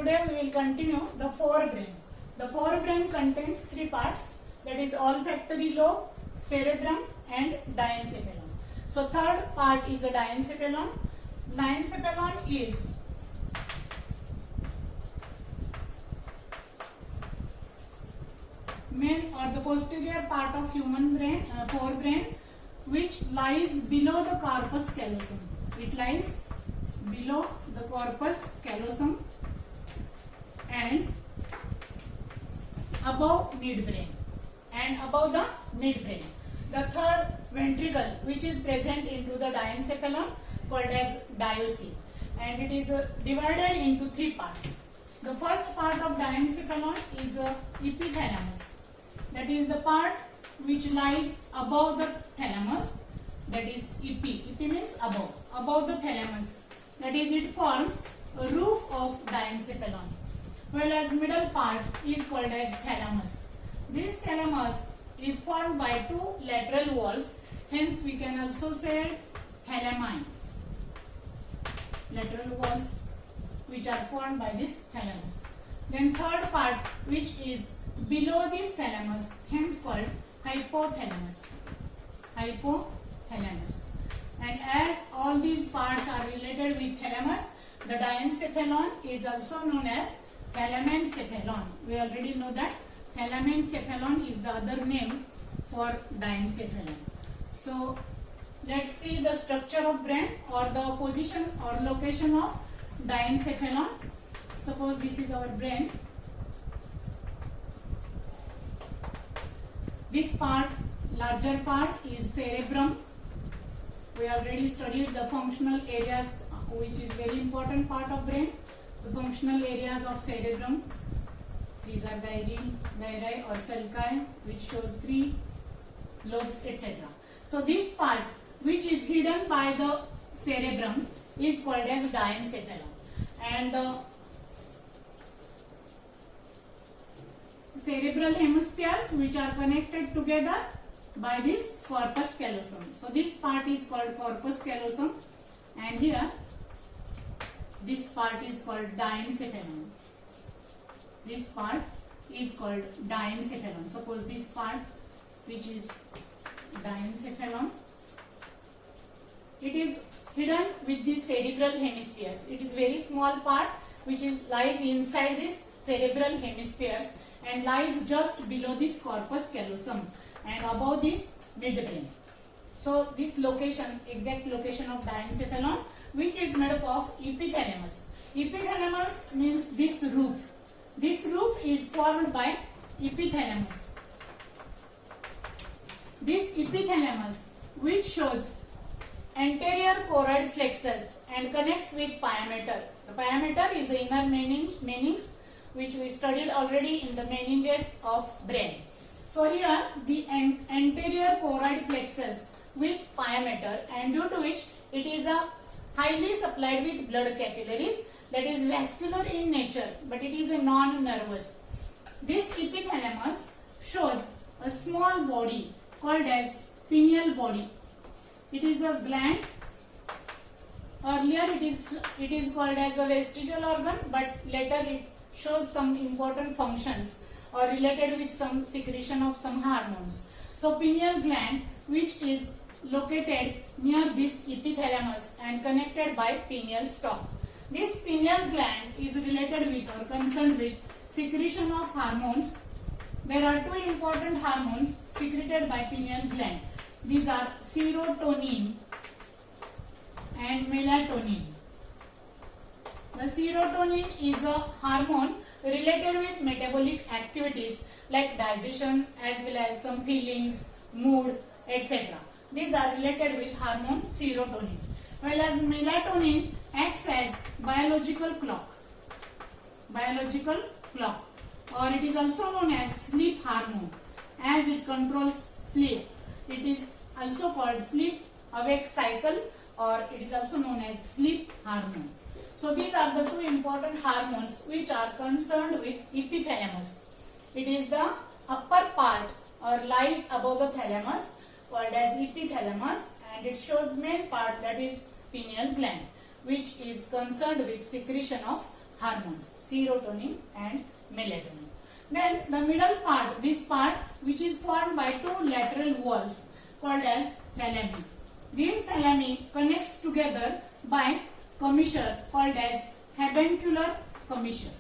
today we will continue the forebrain. The forebrain contains three parts, that is olfactory lobe, cerebrum and diencephalon. So third part is the diencephalon. Diencephalon is main or the posterior part of human brain, forebrain, which lies below the corpus callosum. It lies below the corpus callosum and above midbrain and above the midbrain. The third ventricle which is present into the diencephalon called as diocele, and it is divided into three parts. The first part of diencephalon is epithalamus, that is the part which lies above the thalamus, that is EP. EP means above the thalamus, that is it forms a roof of diencephalon, whereas middle part is called as thalamus. This thalamus is formed by two lateral walls, hence we can also say thalami. Lateral walls which are formed by this thalamus. Then third part which is below this thalamus, hence called hypothalamus. Hypothalamus. And as all these parts are related with thalamus, the diencephalon is also known as thalamencephalon. We already know that thalamencephalon is the other name for diencephalon. So let's see the structure of brain or the position or location of diencephalon. Suppose this is our brain. This part, larger part, is cerebrum. We already studied the functional areas, which is very important part of brain. The functional areas of cerebrum. These are gyri or sulci, which shows three lobes, etc. So this part, which is hidden by the cerebrum, is called as diencephalon, and the cerebral hemispheres which are connected together by this corpus callosum. So this part is called corpus callosum, and here this part is called diencephalon. This part is called diencephalon. Suppose this part, which is diencephalon, it is hidden with the cerebral hemispheres. It is very small part which lies inside this cerebral hemispheres and lies just below this corpus callosum and above this midbrain. So this location, exact location of diencephalon, which is made up of epithalamus. Epithalamus means this roof. This roof is formed by epithalamus. This epithalamus, which shows anterior choroid plexus and connects with pyometer. The pyometer is the inner meninges, which we studied already in the meninges of brain. So here the anterior choroid plexus with pyometer, and due to which it is a highly supplied with blood capillaries, that is vascular in nature, but it is a non-nervous. This epithalamus shows a small body called as pineal body. It is a gland. Earlier it is called as a vestigial organ, but later it shows some important functions or related with some secretion of some hormones. So pineal gland, which is located near this epithalamus and connected by pineal stalk. This pineal gland is related with or concerned with secretion of hormones. There are two important hormones secreted by pineal gland. These are serotonin and melatonin. The serotonin is a hormone related with metabolic activities like digestion as well as some feelings, mood, etc. These are related with hormone serotonin. Whereas melatonin acts as biological clock, or it is also known as sleep hormone, as it controls sleep. It is also called sleep awake cycle, or it is also known as sleep hormone. So these are the two important hormones which are concerned with epithalamus. It is the upper part or lies above the thalamus called as epithalamus, and it shows main part, that is pineal gland, which is concerned with secretion of hormones, serotonin and melatonin. Then the middle part, this part which is formed by two lateral walls called as thalami. These thalami connects together by commissure called as habencular commissure.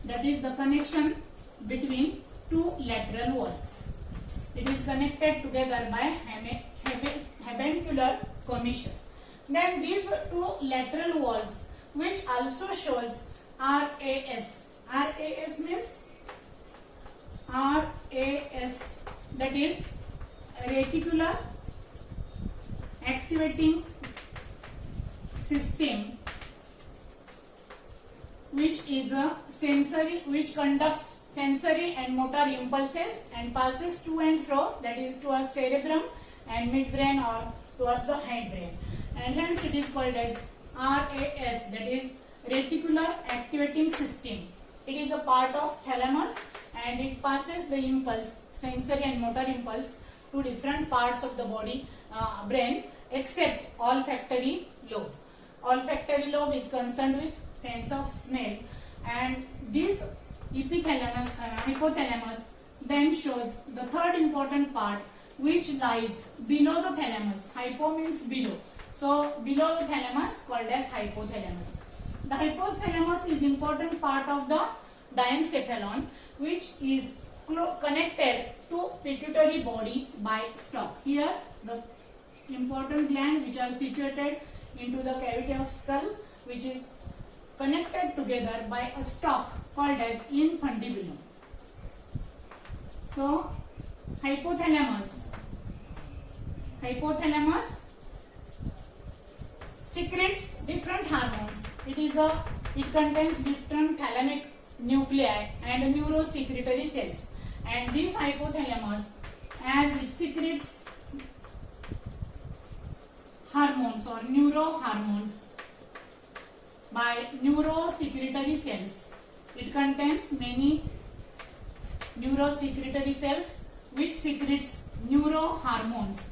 That is the connection between two lateral walls. It is connected together by habencular commissure. Then these two lateral walls, which also shows RAS. RAS means RAS, that is reticular activating system, which is a sensory, which conducts sensory and motor impulses and passes to and fro, that is towards cerebrum and midbrain or towards the hindbrain, and hence it is called as RAS, that is reticular activating system. It is a part of thalamus and it passes the impulse, sensory and motor impulse, to different parts of the body, brain, except olfactory lobe. Olfactory lobe is concerned with sense of smell, and this epithalamus, hypothalamus then shows the third important part, which lies below the thalamus. Hypo means below, so below the thalamus called as hypothalamus. The hypothalamus is important part of the diencephalon, which is connected to pituitary body by stalk. Here the important gland which are situated into the cavity of skull, which is connected together by a stalk called as infundibulum. So hypothalamus secretes different hormones. It contains different thalamic nuclei and neurosecretory cells, and this hypothalamus, as it secretes hormones or neurohormones by neurosecretory cells, it contains many neurosecretory cells which secretes neurohormones,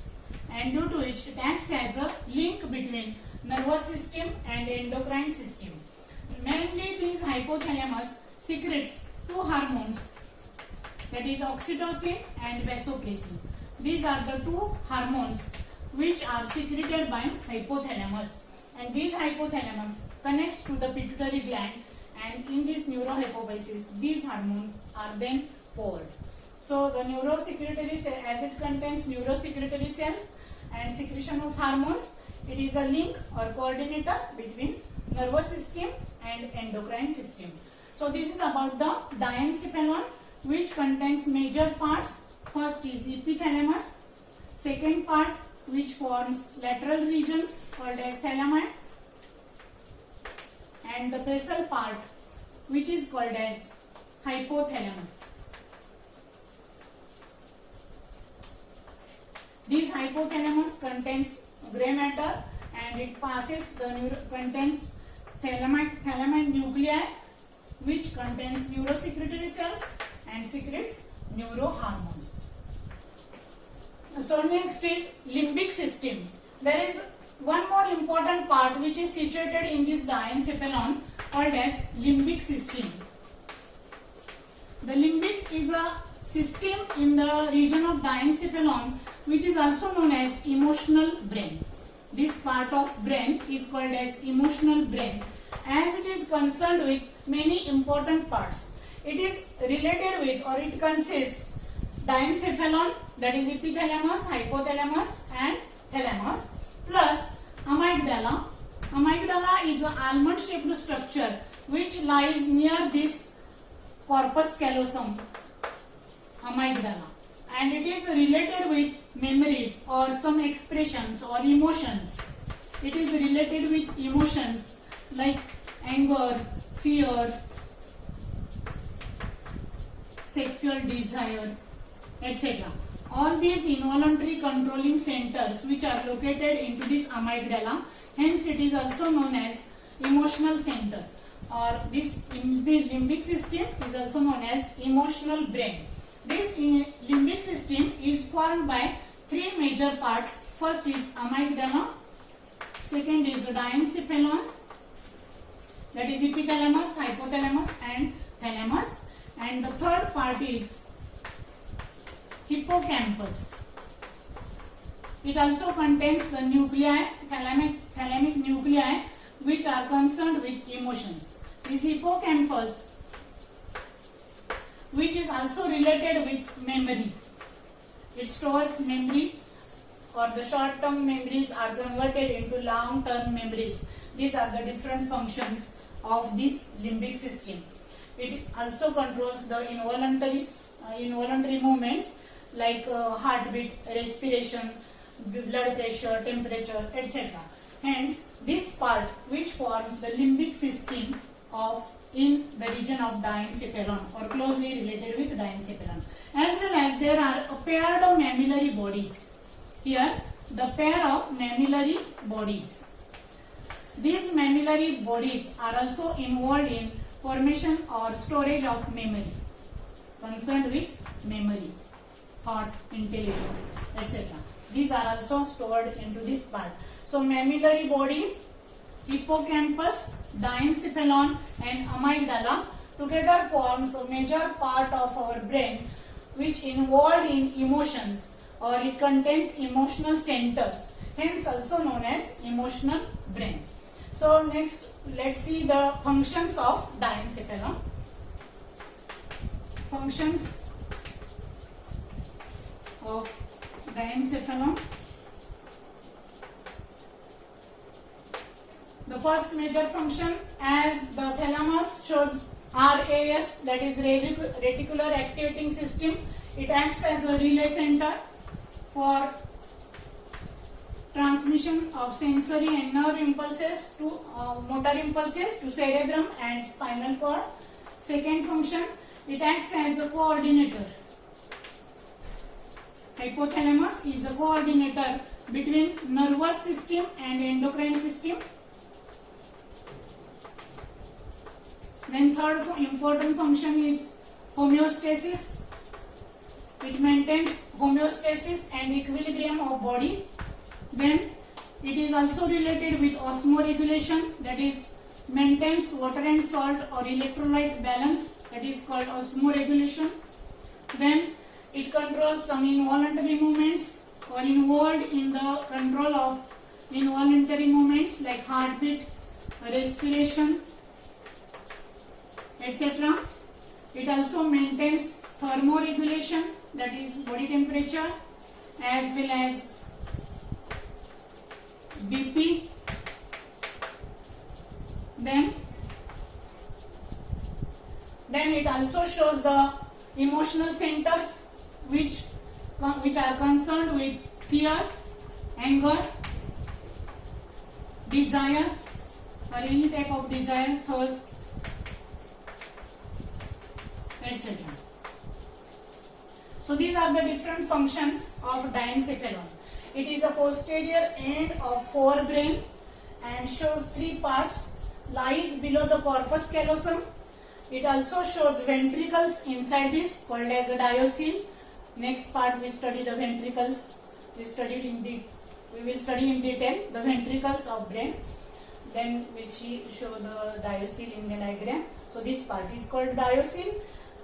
and due to which it acts as a link between nervous system and endocrine system. Mainly this hypothalamus secretes two hormones, that is oxytocin and vasopressin. These are the two hormones which are secreted by hypothalamus, and this hypothalamus connects to the pituitary gland, and in this neurohypophysis these hormones are then poured. So the neurosecretory cell, as it contains neurosecretory cells and secretion of hormones, it is a link or coordinator between nervous system and endocrine system. So this is about the diencephalon, which contains major parts. First is epithalamus, second part which forms lateral regions called as thalami, and the basal part which is called as hypothalamus. This hypothalamus contains gray matter, and it passes contains thalamic nuclei, which contains neurosecretory cells and secretes neurohormones. So next is limbic system. There is one more important part which is situated in this diencephalon called as limbic system. The limbic is a system in the region of diencephalon which is also known as emotional brain. This part of brain is called as emotional brain, as it is concerned with many important parts. It is related with, or it consists diencephalon, that is epithalamus, hypothalamus and thalamus, plus amygdala. Amygdala is an almond shaped structure which lies near this corpus callosum, amygdala, and it is related with memories or some expressions or emotions. It is related with emotions like anger, fear, sexual desire, etc. All these involuntary controlling centers which are located into this amygdala, hence it is also known as emotional center, or this limbic system is also known as emotional brain. This limbic system is formed by three major parts. First is amygdala, second is diencephalon, that is epithalamus, hypothalamus and thalamus. And the third part is hippocampus. It also contains the nuclei, thalamic nuclei, which are concerned with emotions. This hippocampus, which is also related with memory. It stores memory, or the short-term memories are converted into long-term memories. These are the different functions of this limbic system. It also controls the involuntary movements like heartbeat, respiration, blood pressure, temperature, etc. Hence, this part which forms the limbic system of in the region of diencephalon, or closely related with diencephalon. As well as there are a pair of mammillary bodies. Here, the pair of mammillary bodies. These mammillary bodies are also involved in formation or storage of memory, concerned with memory, thought, intelligence, etc. These are also stored into this part. So, mammillary body, hippocampus, diencephalon and amygdala together forms a major part of our brain, which involved in emotions, or it contains emotional centers, hence also known as emotional brain. So next, let's see the functions of diencephalon. Functions of diencephalon. The first major function, as the thalamus shows RAS, that is reticular activating system. It acts as a relay center for transmission of sensory and nerve impulses to motor impulses to cerebrum and spinal cord. Second function, it acts as a coordinator. Hypothalamus is a coordinator between nervous system and endocrine system. Then third important function is homeostasis. It maintains homeostasis and equilibrium of body. Then it is also related with osmoregulation, that is maintains water and salt or electrolyte balance, that is called osmoregulation. Then it controls some involuntary movements, or involved in the control of involuntary movements like heartbeat, respiration, etc. It also maintains thermoregulation, that is body temperature, as well as BP. Then it also shows the emotional centers which are concerned with fear, anger, desire, or any type of desire, thirst, etc. So these are the different functions of diencephalon. It is a posterior end of forebrain and shows three parts. Lies below the corpus callosum. It also shows ventricles inside this, called as a diocele. Next part we study the ventricles. We will study in detail the ventricles of brain. Then we show the diocele in the diagram. So this part is called diocele,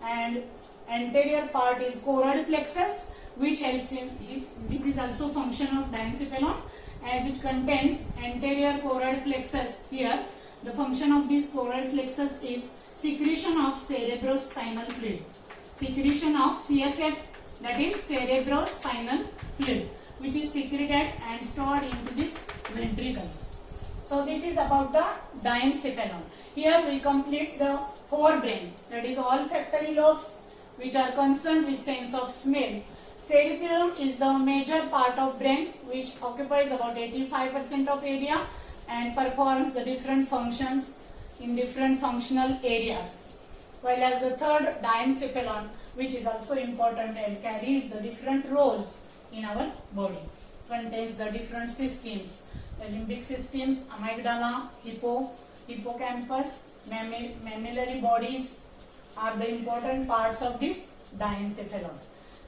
and anterior part is choroid plexus, which helps in, this is also function of diencephalon, as it contains anterior choroid plexus. Here the function of this choroid plexus is secretion of cerebrospinal fluid, secretion of CSF, that is cerebrospinal fluid, which is secreted and stored into these ventricles. So this is about the diencephalon. Here we complete the forebrain, that is olfactory lobes, which are concerned with sense of smell. Cerebellum is the major part of brain, which occupies about 85% of area and performs the different functions in different functional areas. While as the third diencephalon, which is also important and carries the different roles in our body, contains the different systems, the limbic systems, amygdala, hippocampus, mammillary bodies are the important parts of this diencephalon.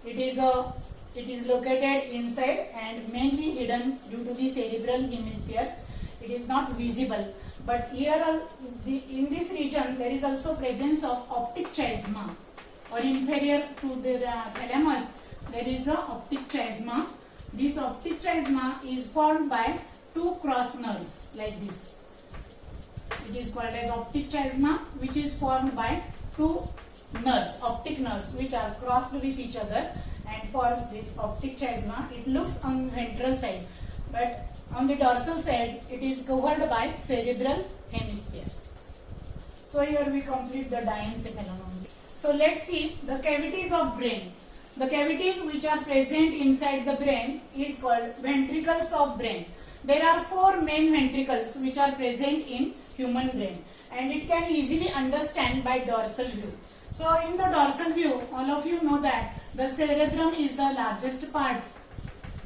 It is located inside and mainly hidden due to the cerebral hemispheres. It it is not visible. But here in this region there is also presence of optic chiasma, or inferior to the thalamus there is a optic chiasma. This optic chiasma is formed by two cross nerves like this. It is called as optic chiasma, which is formed by two nerves, optic nerves, which are crossed with each other and forms this optic chiasma. It looks on ventral side, but on the dorsal side it is covered by cerebral hemispheres. So here we complete the diencephalon only. So let's see the cavities of brain. The cavities which are present inside the brain is called ventricles of brain. There are four main ventricles which are present in human brain, and it can easily understand by dorsal view. So in the dorsal view, all of you know that the cerebrum is the largest part,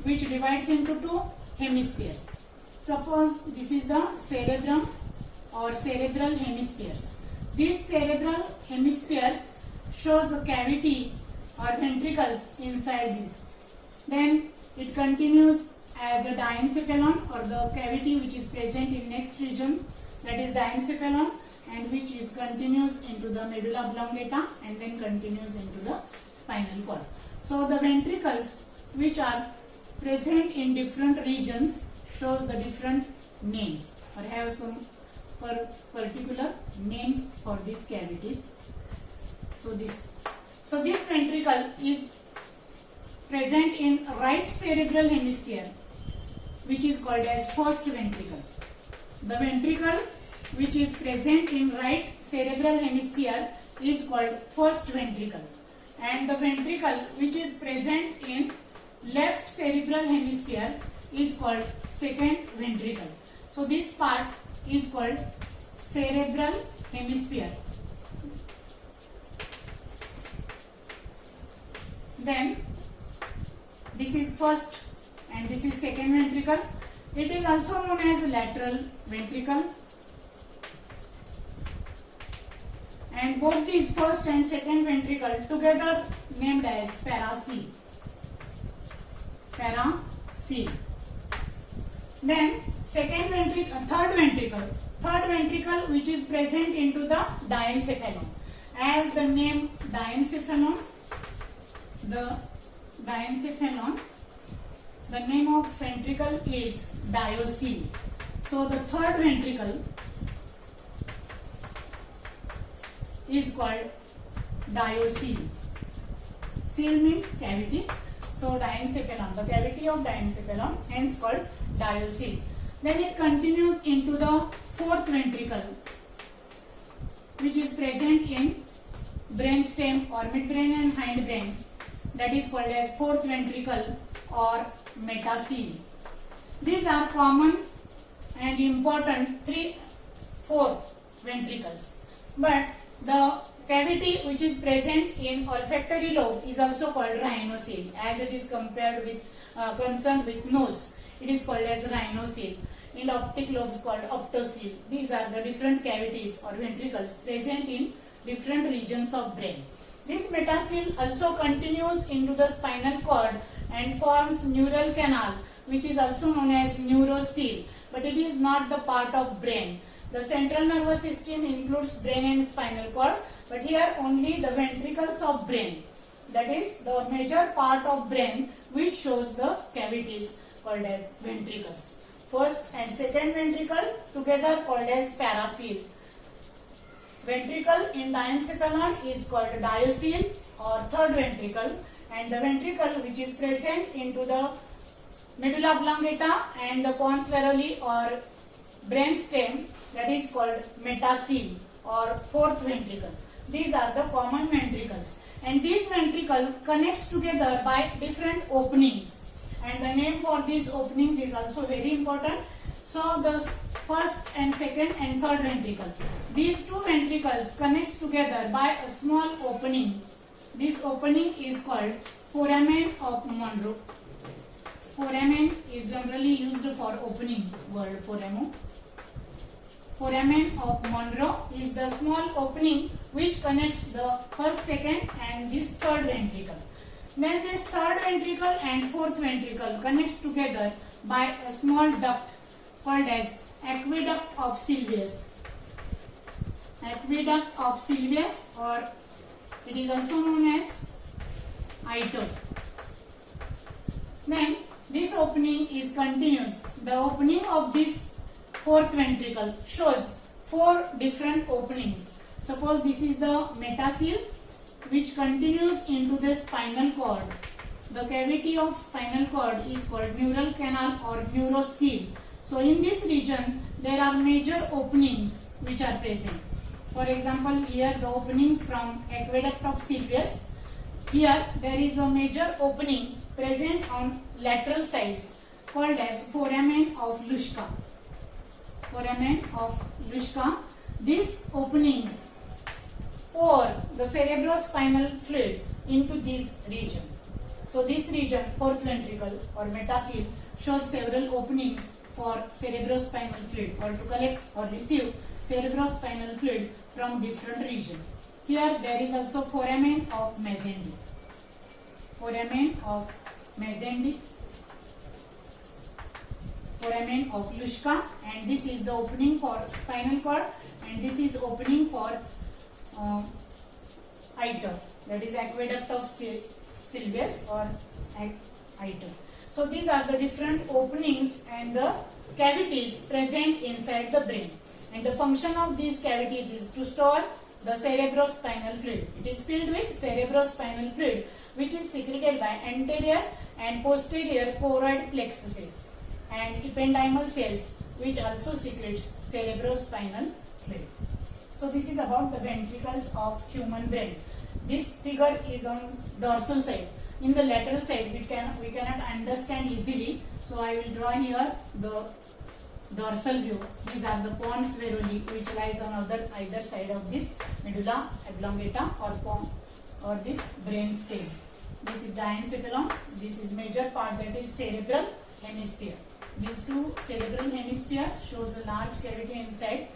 which divides into two hemispheres. Suppose this is the cerebrum or cerebral hemispheres. These cerebral hemispheres shows a cavity or ventricles inside this. Then it continues as a diencephalon, or the cavity which is present in next region, that is diencephalon, and which is continues into the medulla oblongata and then continues into the spinal cord. So the ventricles which are present in different regions shows the different names, or have some particular names for these cavities. So this ventricle is present in right cerebral hemisphere, which is called as first ventricle. The ventricle which is present in right cerebral hemisphere is called first ventricle, and the ventricle which is present in left cerebral hemisphere is called second ventricle. So this part is called cerebral hemisphere. Then this is first and this is second ventricle. It is also known as lateral ventricle, and both these first and second ventricle together named as paracele. Then third ventricle which is present into the diencephalon. As the name diencephalon, the name of ventricle is diocele. So the third ventricle is called diocele. Cele means cavity. So diencephalon, the cavity of diencephalon, hence called diocele. Then it continues into the fourth ventricle, which is present in brainstem or midbrain and hindbrain. That is called as fourth ventricle or metacele. These are common and important four ventricles. But the cavity which is present in olfactory lobe is also called rhinocele, as it is concerned with nose. It is called as rhinocele. In optic lobes called optocele. These are the different cavities or ventricles present in different regions of brain. This metacele also continues into the spinal cord and forms neural canal, which is also known as neurocele, but it is not the part of brain. The central nervous system includes brain and spinal cord, but here only the ventricles of brain, that is the major part of brain which shows the cavities called as ventricles. First and second ventricle together called as paracele. Ventricle in diencephalon is called diocele or third ventricle, and the ventricle which is present into the medulla oblongata and the pons varolii or brainstem, that is called metacele or fourth ventricle. These are the common ventricles, and these ventricles connects together by different openings, and the name for these openings is also very important. So the first and second and third ventricle, these two ventricles connects together by a small opening. This opening is called foramen of Monro. Foramen is generally used for opening, word foramen. Foramen of Monro is the small opening which connects the first, second and this third ventricle. Then this third ventricle and fourth ventricle connects together by a small duct called as aqueduct of Sylvius. Aqueduct of Sylvius, or it is also known as Ito. Then this opening is continuous. The opening of this fourth ventricle shows 4 different openings. Suppose this is the metacele which continues into the spinal cord. The cavity of spinal cord is called neural canal or neurocele. So in this region there are major openings which are present. For example, here the openings from aqueduct of Sylvius. Here there is a major opening present on lateral sides called as foramen of Luschka. Foramen of Luschka. These openings pour the cerebrospinal fluid into this region. So this region, fourth ventricle or metacele, shows several openings for cerebrospinal fluid, or to collect or receive cerebrospinal fluid from different regions. Here there is also foramen of Magendie. Foramen of Magendie. Foramen of Luschka, and this is the opening for spinal cord, and this is opening for Ito, that is aqueduct of Sylvius or Ito. So these are the different openings and the cavities present inside the brain, and the function of these cavities is to store the cerebrospinal fluid. It is filled with cerebrospinal fluid which is secreted by anterior and posterior choroid plexuses and ependymal cells which also secretes cerebrospinal fluid. So this is about the ventricles of human brain. This figure is on dorsal side. In the lateral side we cannot understand easily, so I will draw here the dorsal view. These are the pons varolii which lies on either side of this medulla oblongata or this brain stem. This is diencephalon. This is major part, that is cerebral hemisphere. These two cerebral hemispheres shows a large cavity inside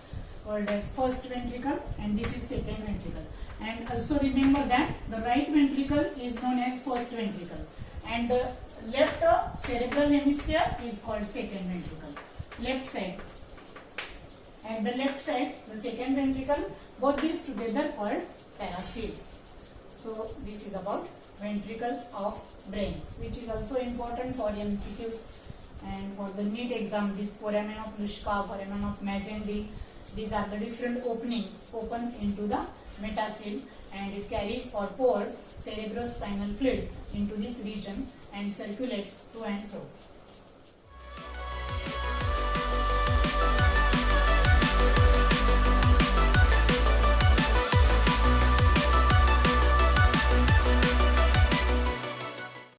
called as first ventricle, and this is second ventricle. And also remember that the right ventricle is known as first ventricle, and the left cerebral hemisphere is called second ventricle. Left side. At the left side, the second ventricle, both these together called paracele. So this is about ventricles of brain, which is also important for MCQs and for the NEET exam. This foramen of Luschka, foramen of Magendie, these are the different openings, opens into the metacele, and it carries or pours cerebrospinal fluid into this region and circulates to and fro.